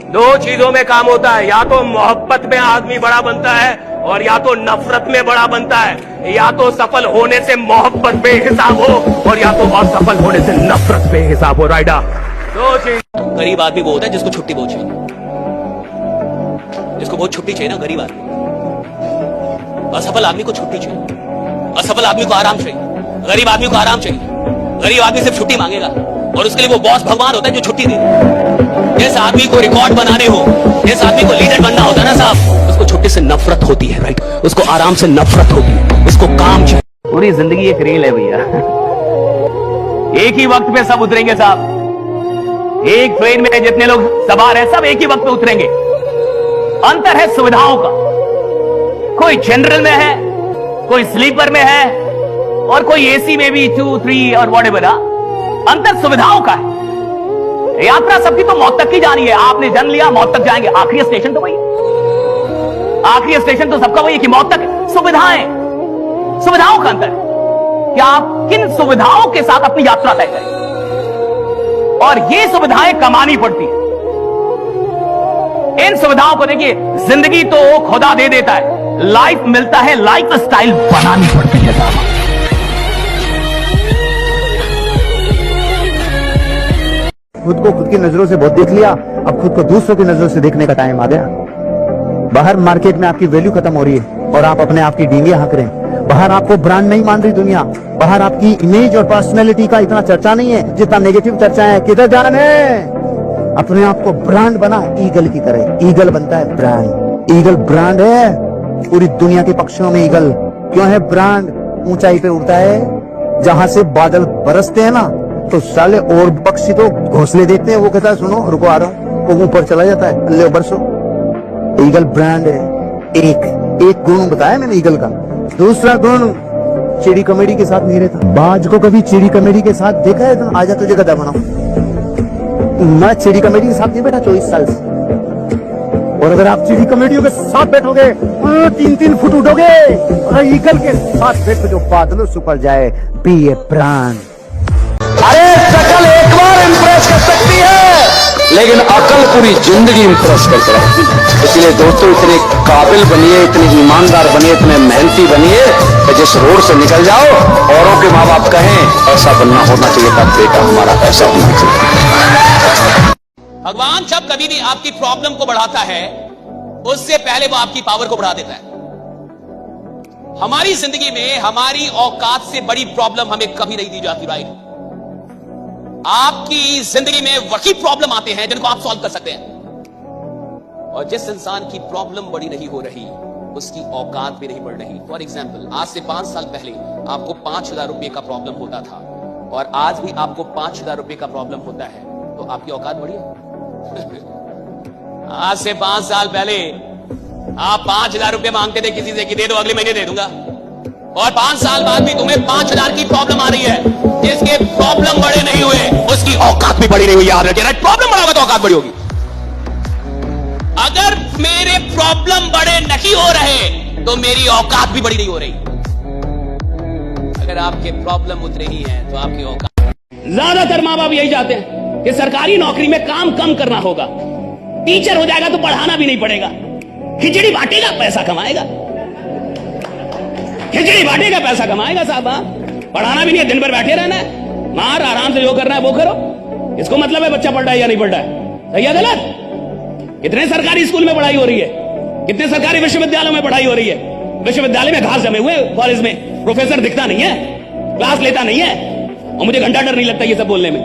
दो चीजों में काम होता है, या तो मोहब्बत में आदमी बड़ा बनता है और या तो नफरत में बड़ा बनता है। या तो सफल होने से मोहब्बत बेहिसाब हो और या तो असफल होने से नफरत बेहिसाब हो। राइडा दो चीज। गरीब आदमी वो होता है जिसको छुट्टी बहुत चाहिए, जिसको बहुत छुट्टी चाहिए ना, गरीब आदमी। असफल आदमी को छुट्टी चाहिए, असफल आदमी को आराम चाहिए, गरीब आदमी को आराम चाहिए। गरीब आदमी सिर्फ छुट्टी मांगेगा और उसके लिए वो बॉस भगवान होता है जो छुट्टी दे। जिस आदमी को रिकॉर्ड बनाने हो, जिस आदमी को लीडर बनना होता है ना साहब, उसको छुट्टी से नफरत होती है, राइट? उसको आराम से नफरत होती है, उसको काम चाहिए। पूरी जिंदगी एक रेल है भैया, एक ही वक्त पे सब उतरेंगे साहब। एक ट्रेन में जितने लोग सवार हैं सब एक ही वक्त पे उतरेंगे। अंतर है सुविधाओं का, कोई जनरल में है, कोई स्लीपर में है और कोई एसी में भी 2, 3 और व्हाटएवर। अंतर सुविधाओं का है। यात्रा सबकी तो मौत तक ही जानी है। आपने जन्म लिया, मौत तक जाएंगे, आखिरी स्टेशन तो वही है। आखिरी स्टेशन तो सबका वही है कि मौत तक। सुविधाएं, सुविधाओं का अंतर है कि आप किन सुविधाओं के साथ अपनी यात्रा तय करें, और ये सुविधाएं कमानी पड़ती है। इन सुविधाओं को देखिए, जिंदगी तो खुदा दे देता है, लाइफ मिलता है, लाइफ स्टाइल बनानी पड़ती है साहब। खुद को खुद की नजरों से बहुत देख लिया, अब खुद को दूसरों की नजरों से देखने का टाइम आ गया। बाहर मार्केट में आपकी वैल्यू खत्म हो रही है और आप अपने आप की डींगे हाँक रहे हैं। बाहर आपको ब्रांड नहीं मान रही दुनिया, बाहर आपकी इमेज और पर्सनैलिटी का इतना चर्चा नहीं है जितना नेगेटिव चर्चा है। किधर जाने, अपने आप को ब्रांड बना, ईगल की तरह। ईगल बनता है ब्रांड, ईगल ब्रांड है। पूरी दुनिया के पक्षियों में ईगल क्यों है ब्रांड? ऊंचाई पे उड़ता है, जहां से बादल बरसते हैं ना, तो साले और पक्षी तो घोंसले देखते हैं, वो कहता है सुनो रुको आ रहा हूं, वो ऊपर चला जाता है, ले बरसो। ईगल ब्रांड है। एक गुण बताया मैंने ईगल का। दूसरा गुण, चिड़ी कमेडी के साथ नहीं रहता। बाज को कभी चिड़ी कमेडी के साथ देखा है? तुम आजा तुझे गधा बनाऊं। मैं चिड़ी कमेडी के साथ नहीं बैठा 24 साल से, और अगर आप चिड़ी कमेडियों के साथ बैठोगे 3-3 फुट उठोगे, और ईगल के साथ बैठो जो बादलों से ऊपर जाए। Be a brand. अरे शकल एक बार इंप्रेस कर सकती है, लेकिन अकल पूरी जिंदगी इंप्रेस करते रहती है। इसलिए दोस्तों, इतने काबिल बनिए, इतने ईमानदार बनिए, इतने मेहनती बनिए कि जिस रोड से निकल जाओ औरों के माँ बाप कहें ऐसा बनना होना चाहिए था बेटा हमारा, ऐसा होना चाहिए। भगवान जब कभी भी आपकी प्रॉब्लम को बढ़ाता है, उससे पहले वो आपकी पावर को बढ़ा देता है। हमारी जिंदगी में हमारी औकात से बड़ी प्रॉब्लम हमें कभी नहीं दी जाती, राइट? आपकी जिंदगी में वही प्रॉब्लम आते हैं जिनको आप सॉल्व कर सकते हैं, और जिस इंसान की प्रॉब्लम बड़ी नहीं हो रही उसकी औकात भी नहीं बढ़ रही। फॉर एग्जाम्पल, आज से 5 साल पहले आपको 5,000 रुपए का प्रॉब्लम होता था और आज भी आपको 5,000 रुपए का प्रॉब्लम होता है, तो आपकी औकात बढ़ी है? आज से 5 साल पहले आप 5,000 रुपए मांगते थे किसी से कि दे दो, अगले महीने दे दूंगा, और 5 साल बाद भी तुम्हें 5,000 की प्रॉब्लम आ रही है। जिसके प्रॉब्लम बड़े नहीं हुए उसकी औकात भी बड़ी नहीं हुई, याद रखिए। प्रॉब्लम बड़ा होगा तो औकात बड़ी होगी। अगर मेरे प्रॉब्लम बड़े नहीं हो रहे तो मेरी औकात भी बड़ी नहीं हो रही। अगर आपके प्रॉब्लम उतरे ही हैं तो आपकी औकात। ज्यादातर माँ बाप यही चाहते हैं कि सरकारी नौकरी में काम कम करना होगा, टीचर हो जाएगा तो पढ़ाना भी नहीं पड़ेगा, खिचड़ी बांटेगा पैसा कमाएगा, खिचड़ी बांटेगा पैसा कमाएगा साहब। पढ़ाना भी नहीं है, दिन भर बैठे रहना है, मार आराम से जो करना है वो करो। इसको मतलब है बच्चा पढ़ रहा है या नहीं पढ़ रहा है, सही है गलत? कितने सरकारी स्कूल में पढ़ाई हो रही है, कितने सरकारी विश्वविद्यालयों में पढ़ाई हो रही है। विश्वविद्यालय में घास जमे हुए, कॉलेज में प्रोफेसर दिखता नहीं है, क्लास लेता नहीं है, और मुझे घंटा डर नहीं लगता ये सब बोलने में।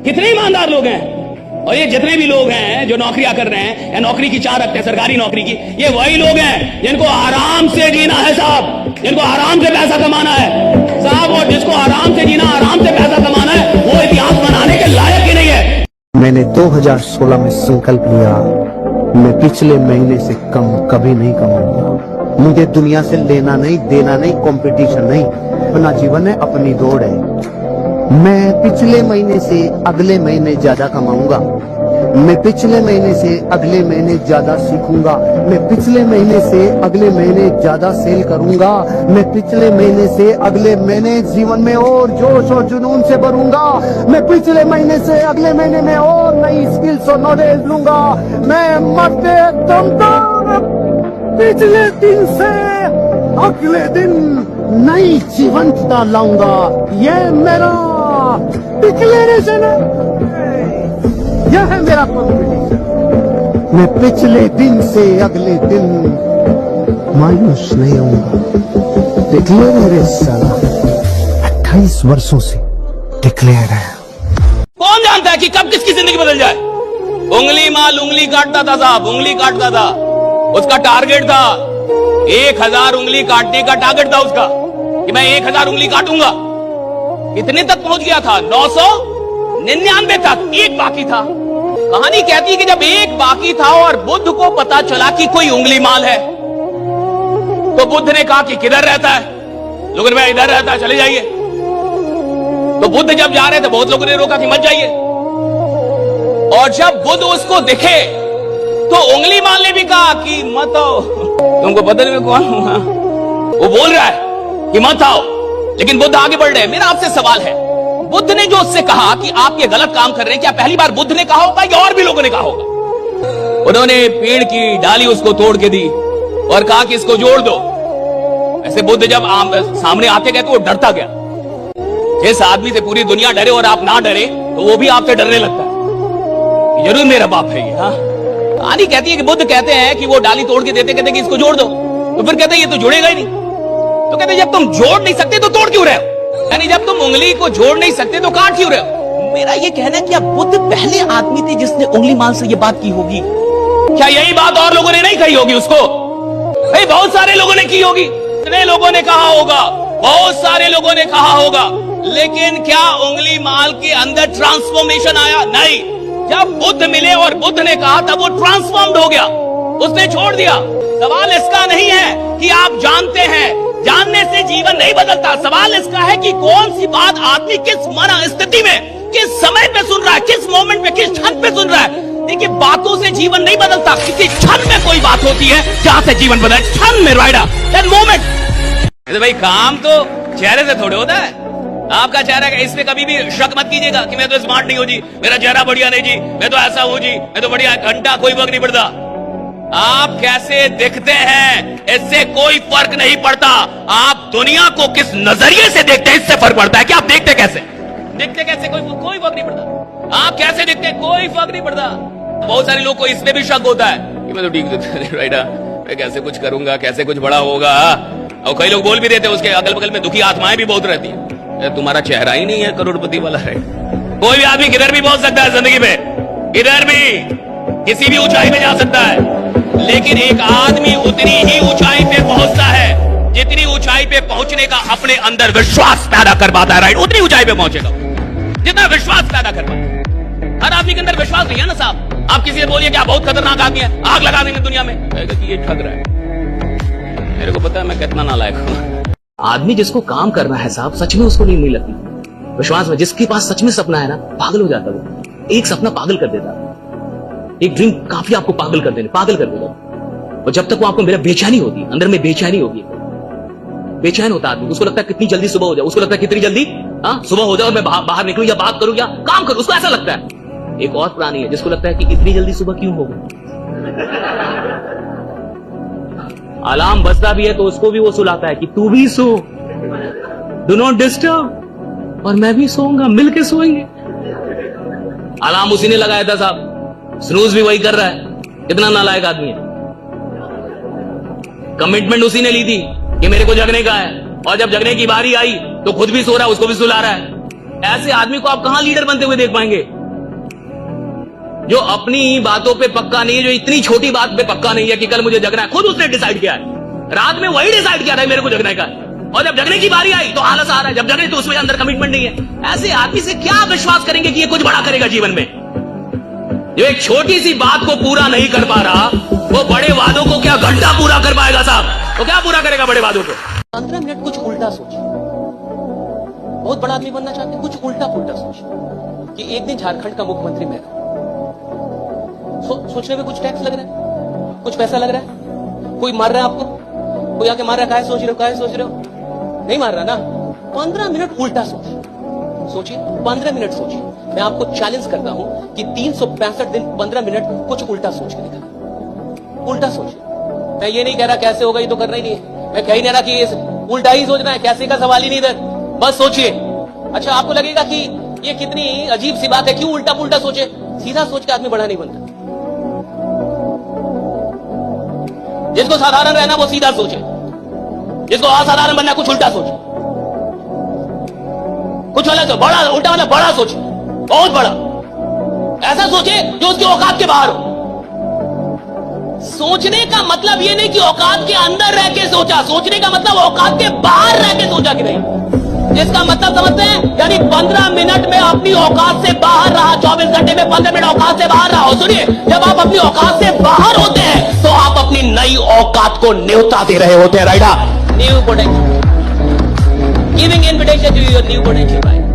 कितने ईमानदार लोग हैं, और ये जितने भी लोग हैं जो नौकरियां कर रहे हैं या नौकरी की चाह रखते हैं सरकारी नौकरी की, ये वही लोग हैं जिनको आराम से जीना है साहब, जिनको आराम से पैसा कमाना है साहब। और जिसको आराम से जीना, आराम से पैसा कमाना है, वो इतिहास बनाने के लायक ही नहीं है। मैंने 2016 में संकल्प लिया, मैं पिछले महीने से कम कभी नहीं कमाऊंगा। मुझे दुनिया से लेना नहीं, देना नहीं, कंपटीशन नहीं। अपना जीवन है, अपनी दौड़ है। मैं पिछले महीने से अगले महीने ज्यादा कमाऊंगा। मैं पिछले महीने से अगले महीने ज्यादा सीखूंगा, मैं पिछले महीने से अगले महीने ज्यादा सेल करूंगा, मैं पिछले महीने से अगले महीने जीवन में और जोश और जुनून से भरूंगा, मैं पिछले महीने से अगले महीने में और नई स्किल्स और नॉलेज लूंगा, मैं मरते दम तक पिछले दिन से अगले दिन नई जीवंतता लाऊंगा। ये मेरा डिक्लेरेशन है, यह है मेरा कॉन्फिडेंस। मैं पिछले दिन से अगले दिन मायूस नहीं होऊंगा। डिक्लेयर है साला, 28 वर्षों से डिक्लेयर है। कौन जानता है कि कब किसकी जिंदगी बदल जाए। उंगली माल उंगली काटता था साहब, उंगली काटता था, उसका टारगेट था 1000 उंगली काटने का टारगेट था उसका, कि मैं 1000 उंगली काटूंगा। कितने तक पहुंच गया था? 999 तक, एक बाकी था। कहानी कहती है कि जब एक बाकी था और बुद्ध को पता चला कि कोई उंगली माल है, तो बुद्ध ने कहा कि किधर रहता है? लोगों ने कहा इधर रहता है, चले जाइए। तो बुद्ध जब जा रहे थे बहुत लोगों ने रोका कि मत जाइए। और जब बुद्ध उसको दिखे तो उंगली माल ने भी कहा कि मत आओ, तुमको पता नहीं मैं कौन हूं। वो बोल रहा है कि मत आओ, लेकिन बुद्ध आगे बढ़ रहे हैं। मेरा आपसे सवाल है, बुद्ध ने जो उससे कहा कि आप ये गलत काम कर रहे हैं, क्या पहली बार बुद्ध ने कहा होगा या और भी लोगों ने कहा होगा? उन्होंने पेड़ की डाली उसको तोड़ के दी और कहा कि इसको जोड़ दो। ऐसे बुद्ध जब सामने आते गए तो वो डरता गया। जिस आदमी से पूरी दुनिया डरे और आप ना डरे तो वो भी आपसे डरने लगता है। जरूर मेरा बाप है ये। हाँ, कहानी कहती है कि बुद्ध कहते हैं कि वो डाली तोड़ के देते, कहते कि इसको जोड़ दो। तो फिर कहते ये तो जुड़ेगा ही नहीं। तो कहते जब तुम जोड़ नहीं सकते तो तोड़ क्यों रहे हो? यानी जब तुम उंगली को जोड़ नहीं सकते तो काट क्यों रहे हो? मेरा ये कहना है कि अब बुद्ध पहले आदमी थे जिसने उंगली माल से ये बात की होगी। क्या यही बात और लोगों ने नहीं कही होगी उसको? भाई बहुत सारे लोगों ने की होगी, इतने लोगों ने कहा होगा, बहुत सारे लोगों ने कहा होगा, लेकिन क्या उंगली माल के अंदर ट्रांसफॉर्मेशन आया? नहीं। जब बुद्ध मिले और बुद्ध ने कहा तब वो ट्रांसफॉर्म्ड हो गया, उसने छोड़ दिया। सवाल इसका नहीं है कि आप जानते हैं, जानने से जीवन नहीं बदलता। सवाल इसका है कि कौन सी बात आदमी किस मन स्थिति में, किस समय पे सुन रहा है, किस मोमेंट पे, किस क्षण पे सुन रहा है। देखिए, बातों से जीवन नहीं बदलता, किसी क्षण में कोई बात होती है जहां से जीवन बदले, क्षण में, राइट दैट मोमेंट। भाई काम तो चेहरे से थोड़े होता है। आपका चेहरा, इसमें कभी भी शक मत कीजिएगा कि मैं तो स्मार्ट नहीं हूं जी, मेरा चेहरा बढ़िया नहीं जी, मैं तो ऐसा हूं जी, मैं तो बढ़िया, घंटा कोई फर्क नहीं पड़ता। आप कैसे दिखते हैं इससे कोई फर्क नहीं पड़ता। आप दुनिया को किस नजरिए से देखते हैं इससे फर्क पड़ता है कि आप देखते कैसे, दिखते कैसे, कोई फर्क नहीं पड़ता। आप कैसे दिखते हैं कोई फर्क नहीं पड़ता। बहुत सारे लोग को इसमें भी शक होता है कि मैं तो ठीक राइट, मैं कैसे कुछ करूंगा, कैसे कुछ बड़ा होगा। और कई लोग बोल भी देते हैं, उसके अगल बगल में दुखी आत्माएं भी बहुत रहती है, तुम्हारा चेहरा ही नहीं है करोड़पति वाला है। कोई भी आदमी किधर भी पहुंच सकता है जिंदगी में, इधर भी किसी भी ऊंचाई में जा सकता है, लेकिन एक आदमी उतनी ही ऊंचाई पे पहुंचता है जितनी ऊंचाई पे पहुंचने का अपने अंदर विश्वास पैदा कर पाता है। राइट, उतनी ऊंचाई पे पहुंचेगा जितना विश्वास पैदा कर पाता है। हर आदमी के अंदर विश्वास नहीं है ना साहब। आप किसी से बोलिए कि आप बहुत खतरनाक आदमी है, आग लगा देंगे दुनिया में, ये ठग रहा है। मेरे को पता है मैं कितना नालायक हूं। आदमी जिसको काम करना है साहब, सच में उसको नहीं लगती विश्वास में। जिसके पास सच में सपना है ना, पागल हो जाता वो। एक सपना पागल कर देता, एक ड्रीम काफी आपको पागल कर देगा। और जब तक वो आपको मेरा बेचैनी होती, अंदर में बेचैनी होगी, बेचैन होता आदमी। उसको लगता है कितनी जल्दी सुबह हो जाए, उसको लगता है कितनी जल्दी सुबह हो जाए और मैं बाहर निकलूं या बात करूं या काम करूं, उसको ऐसा लगता है। एक और प्राणी है जिसको लगता है कि इतनी जल्दी सुबह क्यों होगा। अलार्म बजता भी है तो उसको भी वो सुलाता है कि तू भी सो, डू नॉट डिस्टर्ब, और मैं भी सोऊंगा, मिलके सोएंगे। अलार्म उसी ने लगाया था साहब, स्नूज भी वही कर रहा है। कितना नालायक आदमी है। कमिटमेंट उसी ने ली थी कि मेरे को जगने का है, और जब जगने की बारी आई तो खुद भी सो रहा है, उसको भी सुला रहा है। ऐसे आदमी को आप कहां लीडर बनते हुए देख पाएंगे? जो अपनी बातों पे पक्का नहीं है, जो इतनी छोटी बात पे पक्का नहीं है कि कल मुझे जगना है, खुद उसने डिसाइड किया है। रात में वही डिसाइड किया था मेरे को जगने का, और जब जगने की बारी आई तो आलस आ रहा है। जब जगने तो उसमें अंदर कमिटमेंट नहीं है। ऐसे आदमी से क्या विश्वास करेंगे कि ये कुछ बड़ा करेगा जीवन में? जो एक छोटी सी बात को पूरा नहीं कर पा रहा, वो बड़े वादों को क्या घंटा पूरा कर पाएगा साहब? तो क्या पूरा करेगा बड़े वादों को? 15 मिनट कुछ उल्टा सोचिए। बहुत बड़ा आदमी बनना चाहते हैं, कुछ उल्टा पुल्टा सोचिए कि एक दिन झारखंड का मुख्यमंत्री मैं रहूं, सोचने में कुछ टैक्स लग रहा है, कुछ पैसा लग रहा है, कोई मार रहा है आपको, कोई आके मार रहा है, काहे सोच रहे हो, नहीं मार रहा ना। 15 मिनट उल्टा सोचिए, 15 मिनट सोचिए। मैं आपको चैलेंज करता हूं कि 365 दिन 15 मिनट कुछ उल्टा सोच के दिखा, उल्टा सोचिए। मैं ये नहीं कह रहा कैसे होगा, ये तो करना ही नहीं है। मैं कह ही नहीं रहा कि उल्टा ही सोचना है, कैसे का सवाल ही नहीं इधर, बस सोचिए। अच्छा, आपको लगेगा कि ये कितनी अजीब सी बात है, क्यों उल्टा पुल्टा सोचे? सीधा सोच के आदमी बड़ा नहीं बनता। जिसको साधारण रहना वो सीधा सोचे, जिसको असाधारण बनना कुछ उल्टा सोचे, कुछ अलग, बड़ा उल्टा वाला बड़ा सोचे, बहुत बड़ा, ऐसा सोचे जो उसके औकात के बाहर हो। सोचने का मतलब ये नहीं कि औकात के अंदर रह के सोचा, सोचने का मतलब औकात के बाहर रह के सोचा कि नहीं। जिसका मतलब समझते हैं, यानी 15 मिनट में अपनी औकात से बाहर रहा, 24 घंटे में 15 मिनट औकात से बाहर रहा। सुनिए, जब आप अपनी औकात से बाहर होते हैं तो आप अपनी नई औकात को न्योता दे रहे होते हैं। Right, new potential, giving invitation to your new potential.